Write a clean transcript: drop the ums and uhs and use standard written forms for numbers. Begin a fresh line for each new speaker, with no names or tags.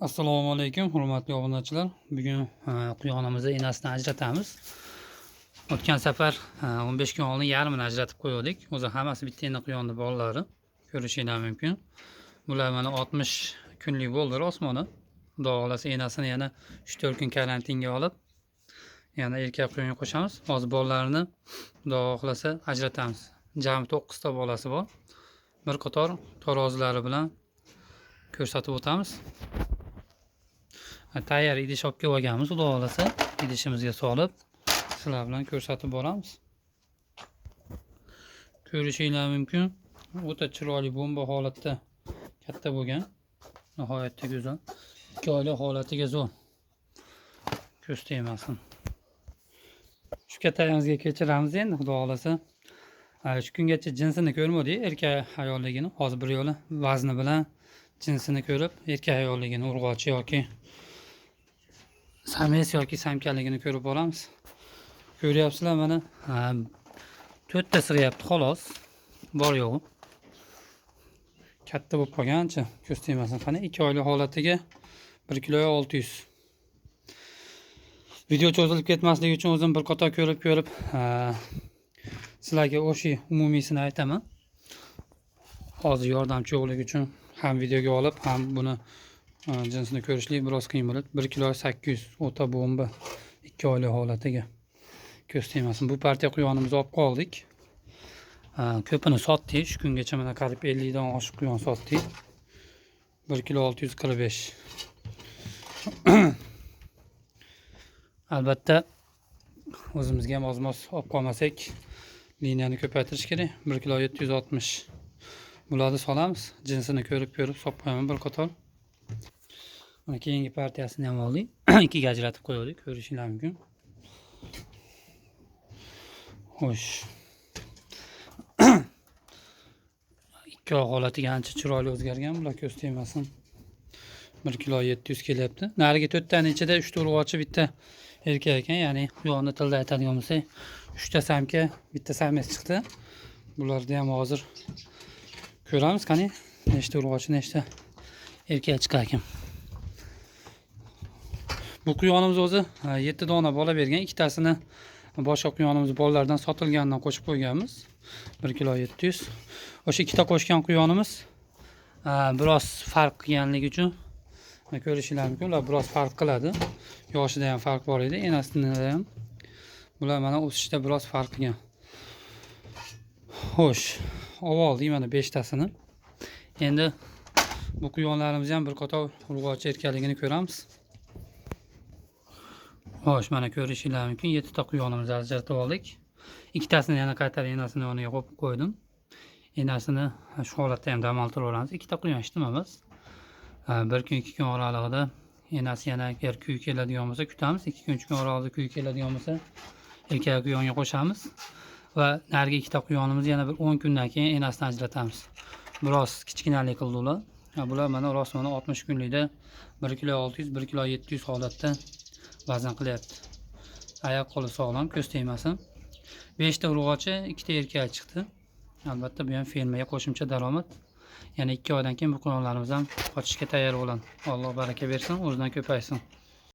Assalomu alaykum, hurmatli obunachilar. Bugun quyonimizni enasini ajratamiz. O'tgan safar 15 kun oldin yarmini ajratib qo'ydik. O'zi hammasi bitta ena quyonni bolalari. Ko'rishingiz mumkin. Bular mana 60 kunlik bo'ldi osmoni. Xudo xolasa enasini yana 3-4 kun karantinga olib, yana erkak quyonga qo'shamiz. Hozir bolalarini xudo xolasa ajratamiz. Jami 9 ta bolasi bor. Bir qator tarozilari bilan ko'rsatib o'tamiz. Tayyor idish olib kelib olganmiz, xudo xolasa idishimizga solib sizlar bilan ko'rsatib boramiz. Ko'rishingiz mumkin. O'ta chiroyli bomba holatda katta bo'lgan. Nihoyatda go'zal. 2 oylik holatiga zo'r. Ko'z tegmasin. Shu kattayimizga kechiramiz endi, xudo xolasa. Shu kungacha jinsini ko'rmadik, erkak ayolligini. Hozir bir yo'li vazni bilan jinsini ko'rib, erkak ayolligini, urg'ochi yoki sames yoki samkaligini ko'rib boramiz. Ko'ryapsizlar mana 4 ta sig'yapti xolos. Bor yo'g'i. Katta bo'lib qolgancha, ko'z tegmasin. Qani 2 oylik holatiga 1 kilo 600. Video cho'zilib ketmasligi uchun o'zim bir qator ko'rib sizlarga o'sha umumiysini aytaman. Hozir yordamchi yo'qligi uchun ham videoga olib, ham buni jinsini ko'rishlik biroz qiyin bo'ladi. 1 kilo 800 o'ta bomba 2 oylik holatiga. Ko'z tegmasin. Bu partiya quyonimizni olib qoldik. Ko'pini sotdik. Shu kungacha mana qarib 50 dan oshiq quyon sotdik. 1 kilo 645. Albatta o'zimizga ham oz-moz olib qolmasak, liniyani ko'paytirish kerak. 1 kilo 760. Bularni solamiz. Jinsini ko'rib solib qo'yaman bir qator. Mana keyingi partiyasini ham oldik. 2 ga ajratib qo'ydik, ko'rishingiz mumkin. Xo'sh. 2 oy holatiga ancha chiroyli o'zgargan, bular ko'z tegmasin. 1 kilo 700 kelyapti. Nariga 4 taning ichida 3 ta urg'ochi, bitta erkak ekan, ya'ni quyonni tilda aytadigan bo'lsak, 3 ta samka, bitta sames chiqdi. Bularni ham hozir ko'ramiz, qani nechta urg'ochi, nechta erkak chiqar ekan. Bu quyonimiz o'zi 7 dona bola bergan, ikkitasini boshqa quyonimiz bolalardan sotilganidan qo'shib qo'yganmiz. 1 kilo 700. O'sha ikkita qo'shgan quyonimiz biroz farq qilganligi uchun ko'rishingiz mumkin, ular biroz farq qiladi. Yoshida ham farq bor edi, enasida ham. Bular mana o'sishda biroz farq qilgan. Xo'sh, oldik mana 5 tasini. Endi bu quyonlarimiz ham bir qator urg'ochi erkakligini ko'ramiz. Xo'sh, mana ko'rishingiz mumkin, 7 ta quyonimizni ajratib oldik. Ikkitasini yana qaytarib enasini yoniga qo'yib qo'ydim. Enasini shu holatda ham dam oltiraveramiz. 2 ta quyon ishtimamiz. 1 kun 2 kun oralig'ida enasi yana agar kuy keladigan bo'lsa kutamiz. 2 kun 3 kun oralig'ida kuy keladigan bo'lsa erkak quyonga qo'shamiz va narigi 2 ta quyonimizni yana bir 10 kundan keyin enasini ajratamiz. Biroz kichkinalik qildi ular. Bular mana rostmana 60 kunlikda 1 kilo 600, 1 kilo 700 holatda vazn qilyapti. Oyoq qo'li sog'lom, ko'z tegmasin. 5 ta urg'ochi, 2 ta erkak chiqdi. Albatta bu ham fermaga qo'shimcha daromad. Yana 2 oydan keyin bu quyonlarimiz ham qochishga tayyor bo'ladi. Alloh baraka bersin, o'zidan ko'paysin.